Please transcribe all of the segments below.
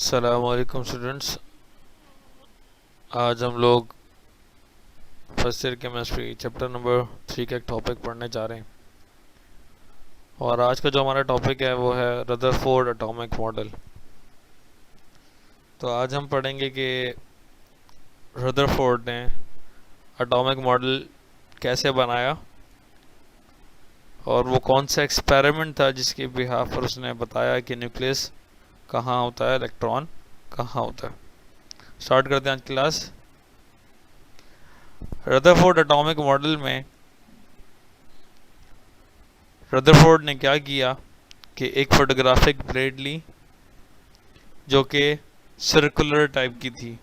अस्सलामुअलैकुम स्टूडेंट्स। आज हम लोग first year chemistry chapter number 3 का एक टॉपिक पढ़ने जा रहे हैं और आज का जो हमारा टॉपिक है वो है रदरफोर्ड एटॉमिक मॉडल। तो आज हम पढ़ेंगे कि रदरफोर्ड ने एटॉमिक मॉडल कैसे बनाया और वो कौन सा एक्सपेरिमेंट था जिसके बिहाफ पर उसने बताया कि न्यूक्लियस कहाँ होता है, इलेक्ट्रॉन कहाँ होता है। स्टार्ट करते हैं आज क्लास। रदरफोर्ड एटॉमिक मॉडल में रदरफोर्ड ने क्या किया कि एक फोटोग्राफिक प्लेट ली जो कि सर्कुलर टाइप की थी।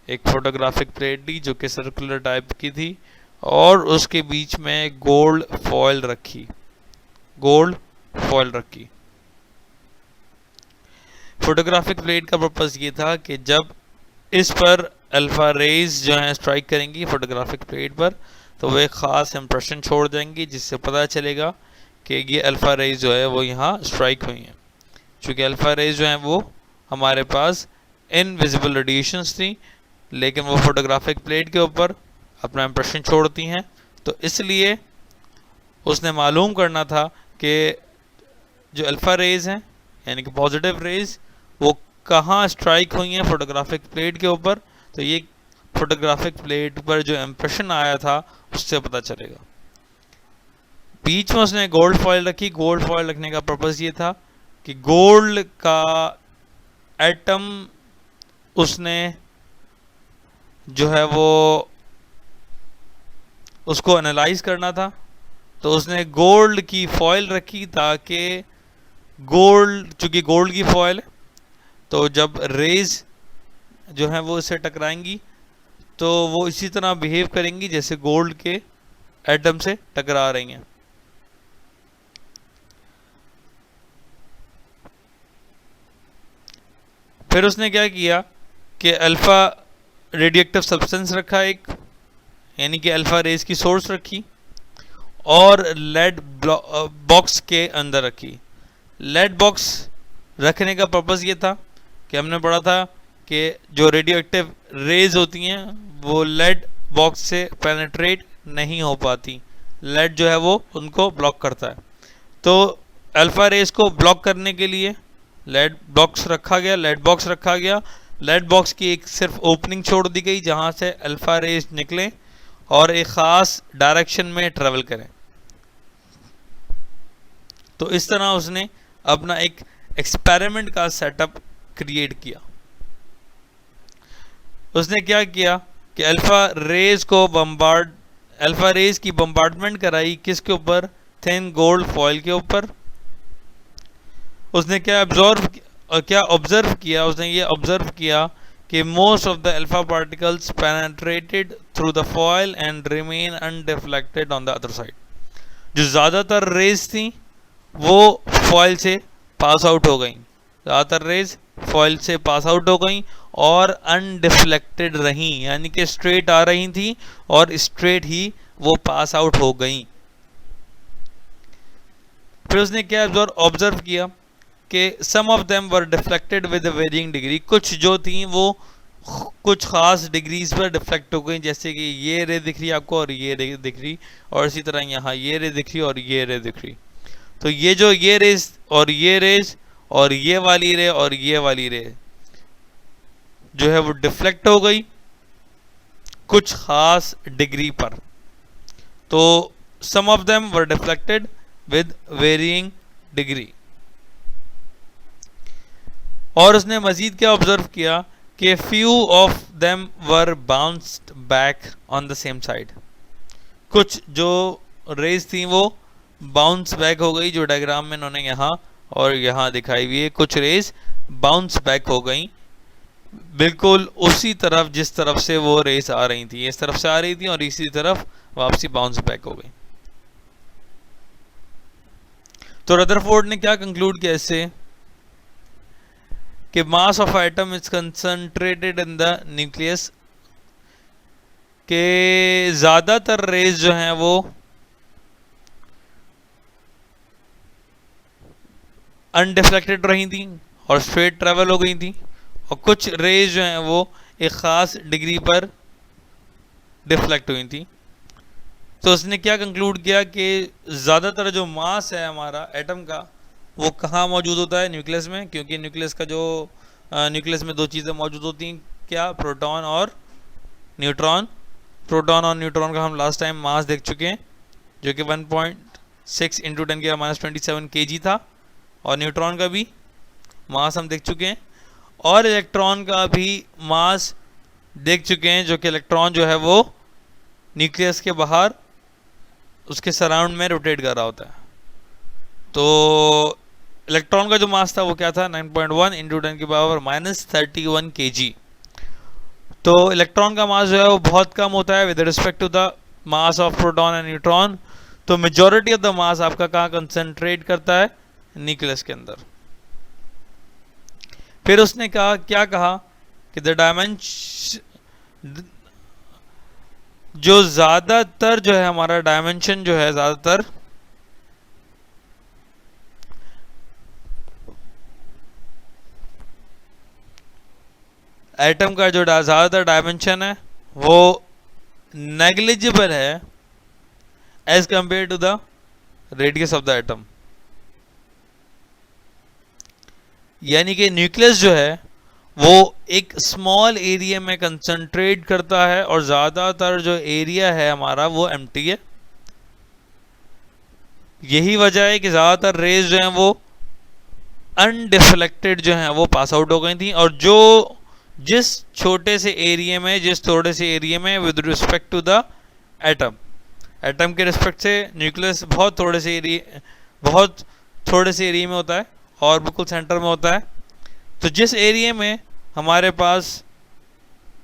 एक फोटोग्राफिक प्लेट ली जो कि सर्कुलर टाइप की थी और उसके बीच में गोल्ड फॉयल रखी। फोटोग्राफिक प्लेट का पर्पस ये था कि जब इस पर अल्फा रेज जो है स्ट्राइक करेंगी फोटोग्राफिक प्लेट पर तो वो एक ख़ास इंप्रेशन छोड़ देंगी जिससे पता चलेगा कि ये अल्फा रेज जो है वो यहाँ स्ट्राइक हुई हैं। चूँकि अल्फा रेज जो हैं वो हमारे पास इनविजिबल रेडिएशंस थी लेकिन वो फोटोग्राफिक प्लेट के ऊपर अपना इंप्रेशन छोड़ती हैं, तो इसलिए उसने मालूम करना था कि जो अल्फा रेज हैं यानी कि पॉजिटिव रेज वो कहाँ स्ट्राइक हुई हैं फोटोग्राफिक प्लेट के ऊपर। तो ये फोटोग्राफिक प्लेट पर जो इम्प्रेशन आया था उससे पता चलेगा। बीच में उसने गोल्ड फॉयल रखी। गोल्ड फॉयल रखने का पर्पस ये था कि गोल्ड का एटम उसने जो है वो उसको एनालाइज करना था, तो उसने गोल्ड की फॉयल रखी ताकि गोल्ड, चूंकि गोल्ड की फॉयल है तो जब रेज जो है वो इससे टकराएंगी तो वो इसी तरह बिहेव करेंगी जैसे गोल्ड के एटम से टकरा रही हैं। फिर उसने क्या किया कि अल्फा रेडिएक्टिव सब्सटेंस रखा एक, यानी कि अल्फा रेज की सोर्स रखी और लेड बॉक्स के अंदर रखी। लेड बॉक्स रखने का पर्पस ये था कि हमने पढ़ा था कि जो रेडियो एक्टिव रेज होती हैं वो लेड बॉक्स से पेनिट्रेट नहीं हो पाती। लेड जो है वो उनको ब्लॉक करता है। तो अल्फा रेज को ब्लॉक करने के लिए लेड बॉक्स रखा गया। लेड बॉक्स की एक सिर्फ ओपनिंग छोड़ दी गई जहां से अल्फा रेज निकले और एक ख़ास डायरेक्शन में ट्रेवल करें। तो इस तरह उसने अपना एक एक्सपेरिमेंट का सेटअप क्रिएट किया। उसने क्या किया कि अल्फा रेज की बम्बार्डमेंट कराई किसके ऊपर? थिन गोल्ड फॉयल के ऊपर। उसने क्या ऑब्जर्व किया? उसने ये ऑब्जर्व किया कि most of the alpha particles penetrated through the foil and remain undeflected on the other side. जो ज़्यादातर रेज थी वो फॉयल से पास आउट हो गई, और अनडिफ्लेक्टेड रहीं, यानी कि स्ट्रेट आ रही थी और स्ट्रेट ही वो पास आउट हो गई। फिर उसने क्या ऑब्जर्व किया कि some of them were deflected with varying degree. कुछ जो थी वो कुछ खास डिग्रीज पर डिफ्लेक्ट हो गई, जैसे कि ये रे दिख रही आपको और ये रे दिख रही, और इसी तरह यहाँ ये रे दिख रही और ये रे दिख रही। तो ये जो ये रेज और ये रेज और ये वाली रे और ये वाली रे जो है वो डिफ्लेक्ट हो गई कुछ खास डिग्री पर। तो some of them were deflected with varying degree. और उसने मजीद क्या ऑब्जर्व किया कि few of them were bounced back on the same side. कुछ जो रेज थी वो बाउंस बैक हो गई, जो डायग्राम में इन्होंने यहाँ और यहाँ दिखाई हुई है। कुछ रेज बाउंस बैक हो गई बिल्कुल उसी तरफ जिस तरफ से वो रेस आ रही थी। इस तरफ से आ रही थी और इसी तरफ वापसी बाउंस बैक हो गई। तो रदरफोर्ड ने क्या कंक्लूड किया इससे कि mass of atom is concentrated in the nucleus, के ज्यादातर रेस जो हैं वो अनडिफ्लेक्टेड रही थी और स्ट्रेट ट्रेवल हो गई थी, और कुछ रेज जो हैं वो एक ख़ास डिग्री पर डिफ्लेक्ट हुई थी। तो उसने क्या कंक्लूड किया कि ज़्यादातर जो मास है हमारा एटम का वो कहाँ मौजूद होता है, न्यूक्लियस में, क्योंकि न्यूक्लियस का जो न्यूक्लियस में दो चीज़ें मौजूद होती हैं, क्या, प्रोटॉन और न्यूट्रॉन। प्रोटॉन और न्यूट्रॉन का हम लास्ट टाइम मास देख चुके हैं, जो कि 1.6 इंटू 10⁻27 kg था, और न्यूट्रॉन का भी मास हम देख चुके हैं, और इलेक्ट्रॉन का भी मास देख चुके हैं, जो कि इलेक्ट्रॉन जो है वो न्यूक्लियस के बाहर उसके सराउंड में रोटेट कर रहा होता है। तो इलेक्ट्रॉन का जो मास था वो क्या था, 9.1 इंटू 10⁻31 kg। तो इलेक्ट्रॉन का मास जो है वो बहुत कम होता है with respect to the mass of proton and neutron. तो मेजॉरिटी ऑफ द मास आपका कहाँ कंसंट्रेट करता है, न्यूक्लियस के अंदर। फिर उसने कहा, क्या कहा कि द डायमेंशन, जो ज्यादातर जो है हमारा डायमेंशन जो है, ज्यादातर एटम का जो ज्यादातर डायमेंशन है वो नेग्लिजिबल है as compare to the radius of the atom. यानी कि न्यूक्लियस जो है वो एक स्मॉल एरिया में कंसंट्रेट करता है, और ज्यादातर जो एरिया है हमारा वो एम्प्टी है। यही वजह है कि ज्यादातर रेज जो हैं वो अनडिफ्लेक्टेड जो हैं वो पास आउट हो गई थी, और जो जिस छोटे से एरिया में with respect to the atom के रिस्पेक्ट से न्यूक्लियस बहुत थोड़े से एरिया में होता है, और बिल्कुल सेंटर में होता है। तो जिस एरिया में हमारे पास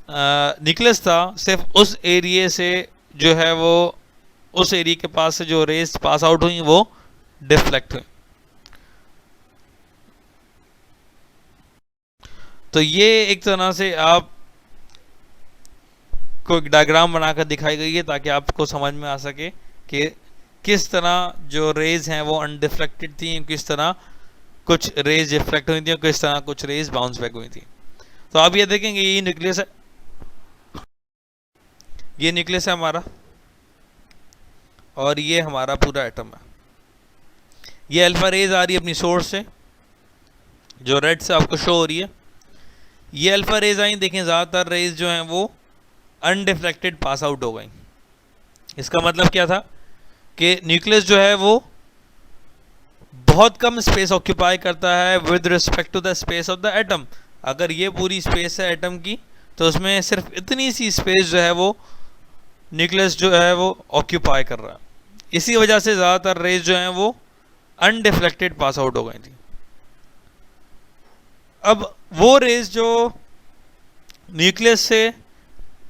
न्यूक्लियस था, सिर्फ उस एरिया से जो है वो, उस एरिया के पास से जो रेस पास आउट हुई वो डिफ्लेक्ट हुई। तो ये एक तरह से आप को एक डायग्राम बनाकर दिखाई गई है, ताकि आपको समझ में आ सके कि किस तरह जो रेज हैं वो अनडिफ्लेक्टेड थी, किस तरह कुछ रेज रिफ्लेक्ट हुई थी, और किस तरह कुछ रेज बाउंस बैक हुई थी। तो आप ये देखेंगे, ये न्यूक्लियस है, ये न्यूक्लियस है हमारा, और ये हमारा पूरा एटम है। ये अल्फा रेज आ रही है अपनी सोर्स से, जो रेड से आपको शो हो रही है। ये अल्फा रेज आई, देखें ज़्यादातर रेज जो हैं वो अनडिफ्लेक्टेड पास आउट हो गई। इसका मतलब क्या था कि न्यूक्लियस जो है वो बहुत कम स्पेस ऑक्यूपाई करता है with respect to the space of the atom. अगर ये पूरी स्पेस है एटम की, तो उसमें सिर्फ इतनी सी स्पेस जो है वो न्यूक्लियस जो है वो ऑक्यूपाई कर रहा है। इसी वजह से ज़्यादातर रेज जो हैं वो अनडिफ्लेक्टेड पास आउट हो गई थी। अब वो रेज जो न्यूक्लियस से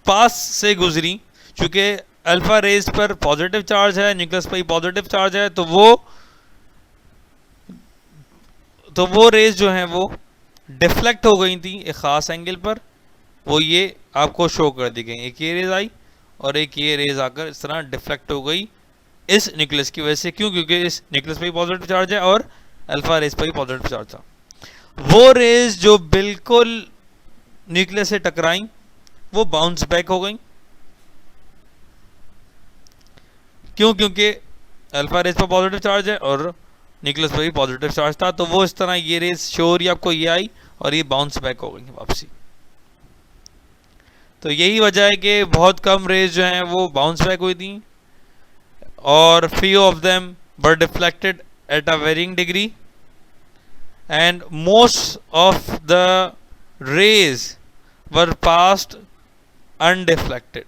पास से गुजरी, चूंकि अल्फा रेज पर पॉजिटिव चार्ज है, न्यूक्लियस पर पॉजिटिव चार्ज है, तो वो रेज जो हैं वो डिफ्लेक्ट हो गई थी एक ख़ास एंगल पर। वो ये आपको शो कर दी गई, एक ये रेज आई और एक ये रेज आकर इस तरह डिफ्लेक्ट हो गई इस न्यूक्लियस की वजह से। क्यों? क्योंकि इस न्यूक्लियस पर पॉजिटिव चार्ज है और अल्फा रेज पर पॉजिटिव चार्ज था। वो रेज जो बिल्कुल न्यूक्लियस से टकराई वो बाउंस बैक हो गई। क्यों? क्योंकि अल्फा रेज पर पॉजिटिव चार्ज है और न्यूक्लियस पर भी पॉजिटिव चार्ज था। तो वो इस तरह ये रेज शो हो रही है आपको, ये आई और ये बाउंस बैक हो गई वापसी। तो यही वजह है कि बहुत कम रेज जो हैं वो बाउंस बैक हुई थी, और few of them were deflected at a varying degree, and most of the rays were passed undeflected.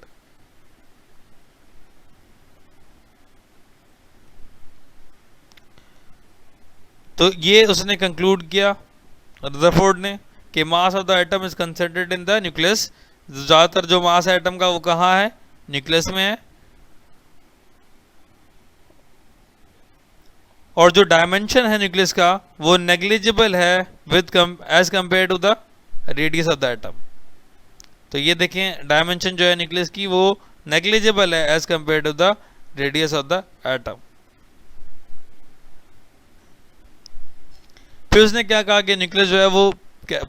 तो ये उसने कंक्लूड किया रदरफोर्ड ने कि mass of the atom is concentrated in the nucleus. ज़्यादातर जो मास है एटम का वो कहाँ है? न्यूक्लियस में है। और जो डायमेंशन है न्यूक्लियस का वो नेग्लिजिबल है with as compare to the radius of the atom. तो ये देखें, डायमेंशन जो है न्यूक्लियस की वो नेग्लिजिबल है as compare to the radius of the atom. फिर उसने क्या कहा कि न्यूक्लियस जो है वो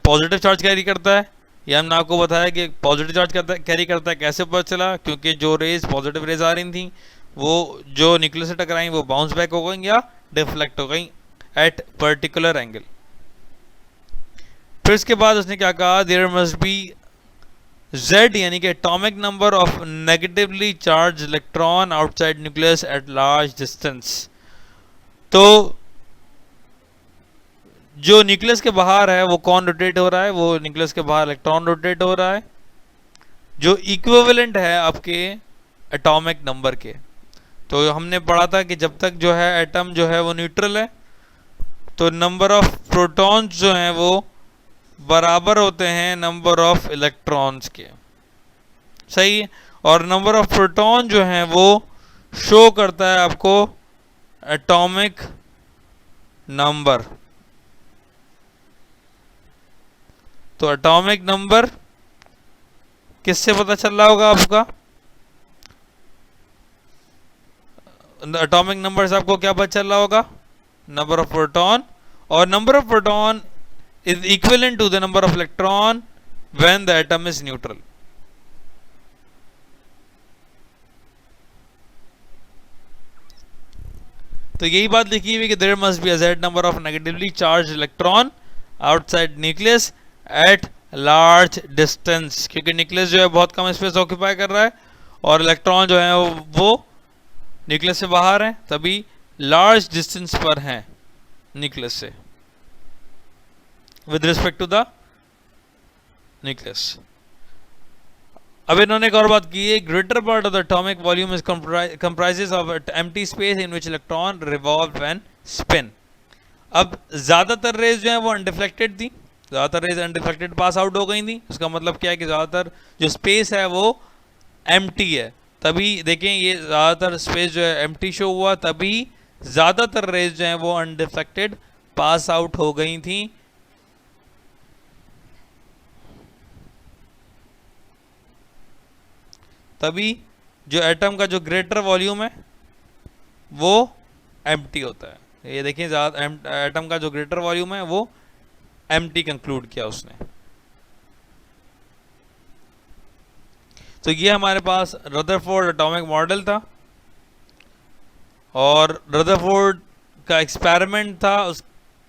पॉजिटिव चार्ज कैरी करता है। ये हमने आपको बताया कि पॉजिटिव चार्ज कैरी करता है। कैसे पता चला? क्योंकि जो रेज पॉजिटिव रेज आ रही थी वो जो न्यूक्लियस से टकराई वो बाउंस बैक हो गई या डिफ्लेक्ट हो गई एट पर्टिकुलर एंगल। फिर इसके बाद उसने क्या कहा, देयर मस्ट बी Z यानी कि atomic number of negatively charge electron outside nucleus at large distance. तो जो न्यूक्लियस के बाहर है वो कौन रोटेट हो रहा है? वो न्यूक्लियस के बाहर इलेक्ट्रॉन रोटेट हो रहा है जो इक्विवेलेंट है आपके एटॉमिक नंबर के। तो हमने पढ़ा था कि जब तक जो है एटम जो है वो न्यूट्रल है तो नंबर ऑफ प्रोटॉन्स जो हैं वो बराबर होते हैं नंबर ऑफ इलेक्ट्रॉन्स के। सही है। और नंबर ऑफ प्रोटॉन जो हैं वो शो करता है आपको एटॉमिक नंबर। तो एटॉमिक नंबर किससे पता चल रहा होगा आपका? एटॉमिक नंबर से आपको क्या पता चल रहा होगा? Number of proton. और number of proton is equivalent to the number of electron when the atom is neutral. तो यही बात लिखी हुई कि there must be a z number of negatively charged electron outside nucleus at large distance, क्योंकि nucleus जो है बहुत कम स्पेस ऑक्यूपाई कर रहा है और इलेक्ट्रॉन जो है वो न्यूक्लियस से बाहर है, तभी लार्ज डिस्टेंस पर हैं न्यूक्लियस से with respect to the nucleus. अब इन्होंने एक और बात की है, greater part of the atomic volume is comprises of empty space in which electron revolve and spin. अब ज्यादातर रेज जो है वो अनडिफ्लेक्टेड थी, ज्यादातर रेज अनडिफ्लेक्टेड पास आउट हो गई थी। उसका मतलब क्या है कि ज्यादातर जो स्पेस है वो एम्प्टी है। तभी देखें ये ज्यादातर स्पेस जो है एम्प्टी शो हुआ, तभी ज्यादातर रेज जो है वो अनडिफ्लेक्टेड पास आउट हो गई थी। तभी जो एटम का जो ग्रेटर वॉल्यूम है वो एम्प्टी होता है। ये देखिए एटम का जो ग्रेटर वॉल्यूम है वो एम्प्टी कंक्लूड किया उसने। तो ये हमारे पास रदरफोर्ड एटॉमिक मॉडल था और रदरफोर्ड का एक्सपेरिमेंट था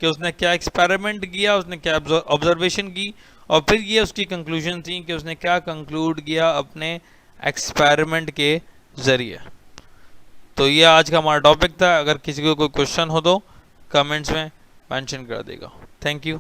कि उसने क्या एक्सपेरिमेंट किया, उसने क्या ऑब्जर्वेशन की और फिर ये उसकी कंक्लूजन थी कि उसने क्या कंक्लूड किया अपने एक्सपेरिमेंट के जरिए। तो ये आज का हमारा टॉपिक था। अगर किसी को कोई क्वेश्चन हो तो कमेंट्स में मेंशन कर देगा। Thank you.